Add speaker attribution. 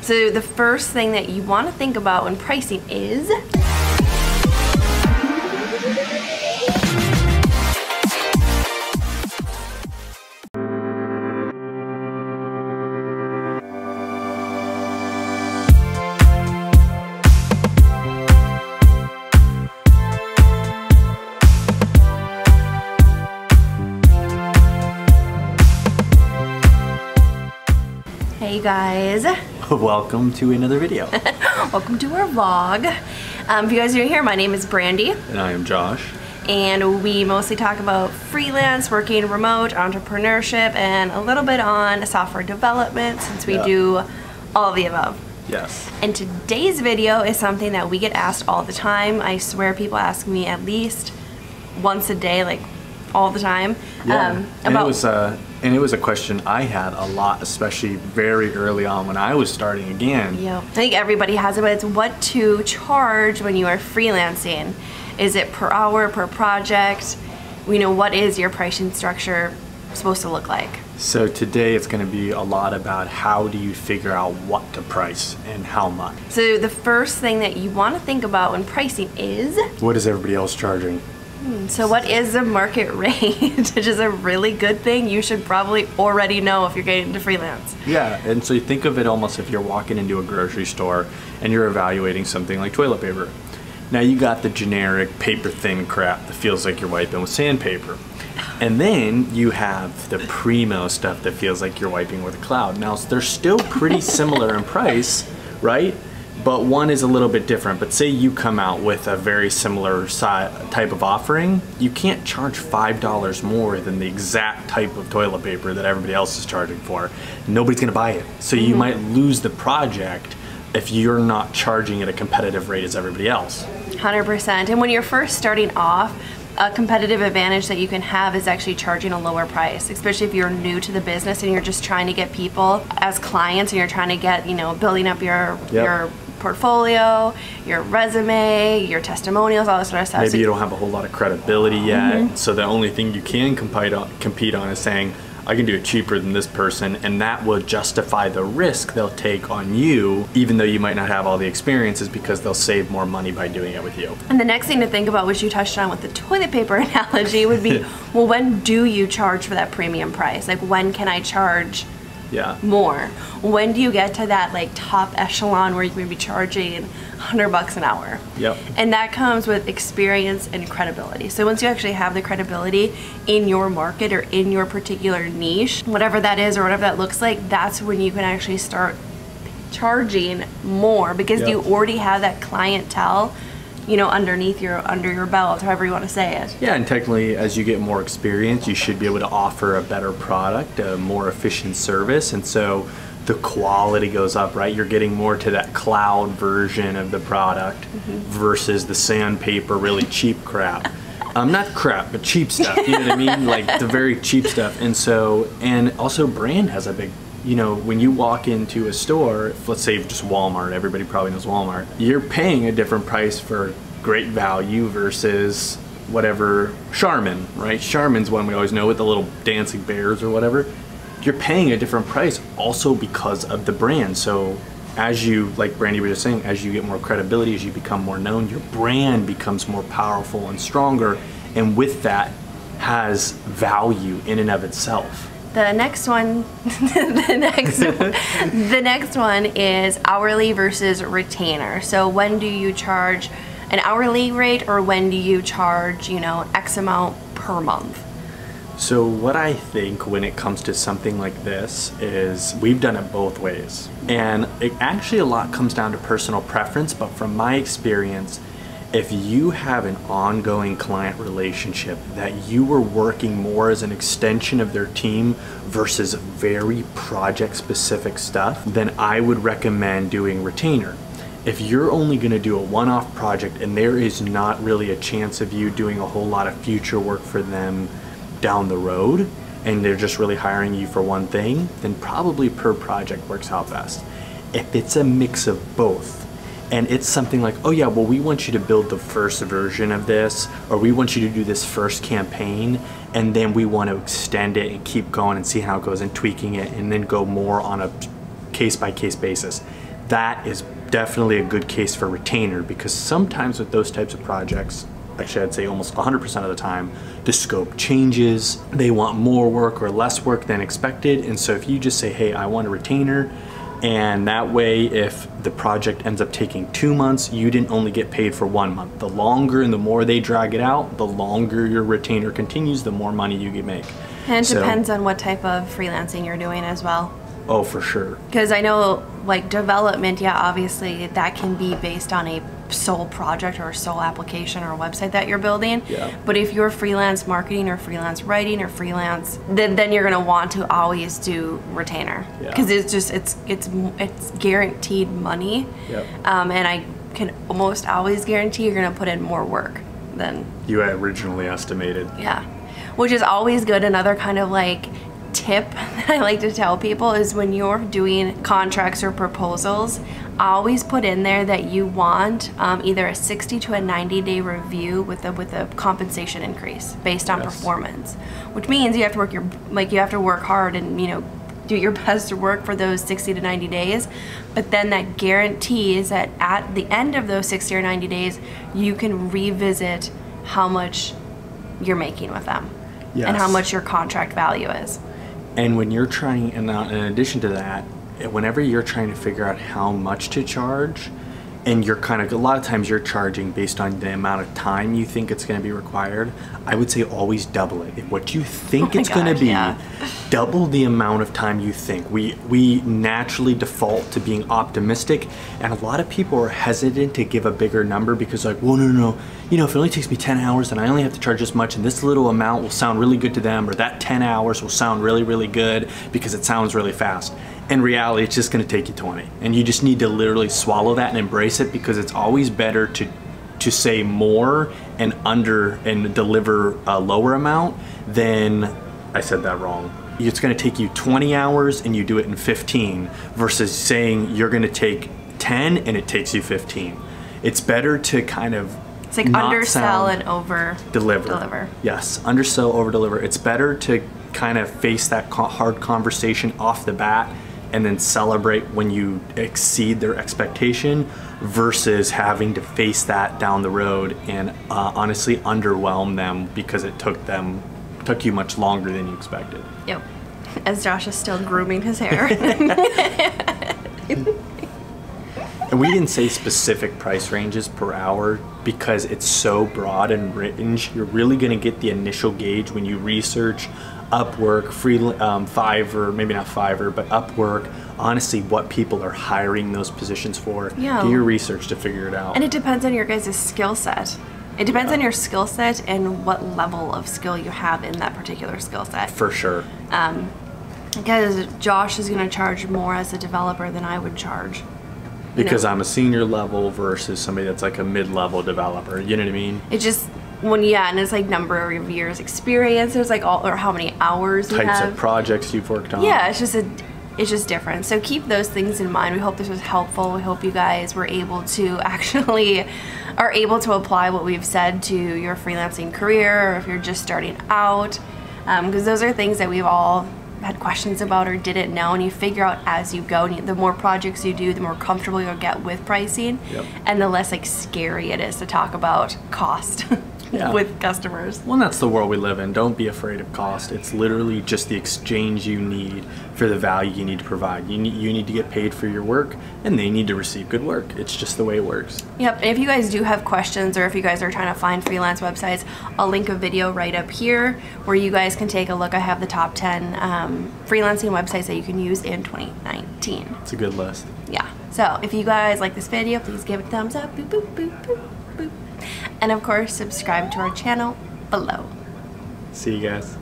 Speaker 1: So the first thing that you want to think about when pricing is Hey guys.
Speaker 2: Welcome to another video.
Speaker 1: Welcome to our vlog. If you guys are new here, my name is Brandy.
Speaker 2: And I am Josh.
Speaker 1: And we mostly talk about freelance, working remote, entrepreneurship, and a little bit on software development since we do all of the above.
Speaker 2: Yes.
Speaker 1: And today's video is something that we get asked all the time. I swear people ask me at least once a day, like all the time.
Speaker 2: Yeah. And it was a question I had a lot, especially very early on when I was starting again.
Speaker 1: Yeah, I think everybody has it, but it's what to charge when you are freelancing. Is it per hour, per project? You know, what is your pricing structure supposed to look like?
Speaker 2: So today it's going to be a lot about how do you figure out what to price and how much.
Speaker 1: So the first thing that you want to think about when pricing is,
Speaker 2: what is everybody else charging?
Speaker 1: So what is the market rate? Which is a really good thing. You should probably already know if you're getting into freelance.
Speaker 2: Yeah, and so you think of it almost if you're walking into a grocery store and you're evaluating something like toilet paper. Now you got the generic paper thin crap that feels like you're wiping with sandpaper. And then you have the primo stuff that feels like you're wiping with a cloud. Now they're still pretty similar in price, right? But one is a little bit different. But say you come out with a very similar type of offering, you can't charge $5 more than the exact type of toilet paper that everybody else is charging for. Nobody's gonna buy it. So you might lose the project if you're not charging at a competitive rate as everybody else.
Speaker 1: 100%. And when you're first starting off, a competitive advantage that you can have is actually charging a lower price, especially if you're new to the business and you're just trying to get people as clients and you're trying to get, you know, building up your portfolio, your resume, your testimonials, all this sort of stuff.
Speaker 2: Maybe you don't have a whole lot of credibility yet, so the only thing you can compete on is saying, I can do it cheaper than this person, and that will justify the risk they'll take on you, even though you might not have all the experiences, because they'll save more money by doing it with you.
Speaker 1: And the next thing to think about, which you touched on with the toilet paper analogy, would be, well, when do you charge for that premium price? Like, when can I charge more? When do you get to that like top echelon where you can be charging $100 an hour?
Speaker 2: Yep.
Speaker 1: And that comes with experience and credibility. So once you actually have the credibility in your market or in your particular niche, whatever that is or whatever that looks like, that's when you can actually start charging more, because you already have that clientele, you know, under your belt, however you want to say it.
Speaker 2: Yeah, and technically as you get more experience, you should be able to offer a better product, a more efficient service, and so the quality goes up, right? You're getting more to that cloud version of the product versus the sandpaper, really cheap crap. Not crap, but cheap stuff, you know what I mean? Like the very cheap stuff. And so, and also brand has a big, you know, when you walk into a store, let's say just Walmart, everybody probably knows Walmart, you're paying a different price for great value versus whatever, Charmin, right? Charmin's one we always know with the little dancing bears or whatever. You're paying a different price also because of the brand. So as you, like Brandy was just saying, as you get more credibility, as you become more known, your brand becomes more powerful and stronger, and with that has value in and of itself.
Speaker 1: The next one, the next one is hourly versus retainer. So when do you charge an hourly rate, or when do you charge, you know, X amount per month?
Speaker 2: So what I think when it comes to something like this is we've done it both ways. And it actually a lot comes down to personal preference, but from my experience, if you have an ongoing client relationship that you were working more as an extension of their team versus very project specific stuff, then I would recommend doing retainer. If you're only gonna do a one-off project and there is not really a chance of you doing a whole lot of future work for them down the road, and they're just really hiring you for one thing, then probably per project works out best. If it's a mix of both, and it's something like, oh yeah, well we want you to build the first version of this, or we want you to do this first campaign, and then we want to extend it and keep going and see how it goes and tweaking it, and then go more on a case-by-case basis, that is definitely a good case for retainer, because sometimes with those types of projects, actually I'd say almost 100% of the time, the scope changes, they want more work or less work than expected. And so if you just say, hey, I want a retainer, and that way if the project ends up taking 2 months, you didn't only get paid for 1 month. The longer and the more they drag it out, the longer your retainer continues, the more money you can make.
Speaker 1: And it depends on what type of freelancing you're doing as well.
Speaker 2: Oh, for sure.
Speaker 1: Because I know, like, development, yeah, obviously that can be based on a sole project or a sole application or website that you're building.
Speaker 2: Yeah.
Speaker 1: But if you're freelance marketing or freelance writing or freelance, then you're gonna want to always do retainer, because it's guaranteed money.
Speaker 2: Yep.
Speaker 1: And I can almost always guarantee you're gonna put in more work than
Speaker 2: you had originally estimated.
Speaker 1: Yeah, which is always good. Another kind of like tip that I like to tell people is when you're doing contracts or proposals, always put in there that you want either a 60 to a 90-day review with a compensation increase based on performance, which means you have to work you have to work hard and, you know, do your best to work for those 60 to 90 days, but then that guarantees that at the end of those 60 or 90 days you can revisit how much you're making with them. Yes. And how much your contract value is.
Speaker 2: And when you're trying, and in addition to that, whenever you're trying to figure out how much to charge, and you're kind of, a lot of times you're charging based on the amount of time you think it's going to be required, I would say always double it. If what you think it's going to be, double the amount of time you think. We naturally default to being optimistic, and a lot of people are hesitant to give a bigger number because like, well, no, you know, if it only takes me 10 hours, then I only have to charge this much, and this little amount will sound really good to them, or that 10 hours will sound really, really good because it sounds really fast. In reality, it's just going to take you 20, and you just need to literally swallow that and embrace it, because it's always better to say more and deliver a lower amount than, I said that wrong. It's going to take you 20 hours and you do it in 15 versus saying you're going to take 10 and it takes you 15. It's better to kind of,
Speaker 1: it's like undersell and over deliver.
Speaker 2: Yes, undersell, over deliver. It's better to kind of face that hard conversation off the bat and then celebrate when you exceed their expectation versus having to face that down the road and honestly underwhelm them because it took you much longer than you expected.
Speaker 1: Yep. As Josh is still grooming his hair.
Speaker 2: And we didn't say specific price ranges per hour because it's so broad and range. You're really going to get the initial gauge when you research Upwork, Fiverr, maybe not Fiverr, but Upwork, honestly what people are hiring those positions for.
Speaker 1: Yeah.
Speaker 2: Do your research to figure it out.
Speaker 1: And it depends on your guys' skill set. It depends on your skill set and what level of skill you have in that particular skill set.
Speaker 2: For sure.
Speaker 1: Because Josh is going to charge more as a developer than I would charge.
Speaker 2: Because I'm a senior level versus somebody that's like a mid-level developer. You know what I mean?
Speaker 1: It just, and it's like number of years experience. There's like or how many hours you have.
Speaker 2: Types of projects you've worked on.
Speaker 1: Yeah, it's just different. So keep those things in mind. We hope this was helpful. We hope you guys were able to are able to apply what we've said to your freelancing career, or if you're just starting out, because those are things that we've all had questions about or didn't know, and you figure out as you go. And the more projects you do, the more comfortable you'll get with pricing. Yep. And the less like scary it is to talk about cost. With customers.
Speaker 2: Well, that's the world we live in. Don't be afraid of cost. It's literally just the exchange you need for the value you need to provide. You need to get paid for your work, and they need to receive good work. It's just the way it works.
Speaker 1: Yep. And if you guys do have questions, or if you guys are trying to find freelance websites, I'll link a video right up here where you guys can take a look. I have the top 10 freelancing websites that you can use in 2019.
Speaker 2: It's a good list.
Speaker 1: Yeah. So if you guys like this video, please give it a thumbs up. Boop, boop, boop, boop, boop. And of course, subscribe to our channel below.
Speaker 2: See you guys.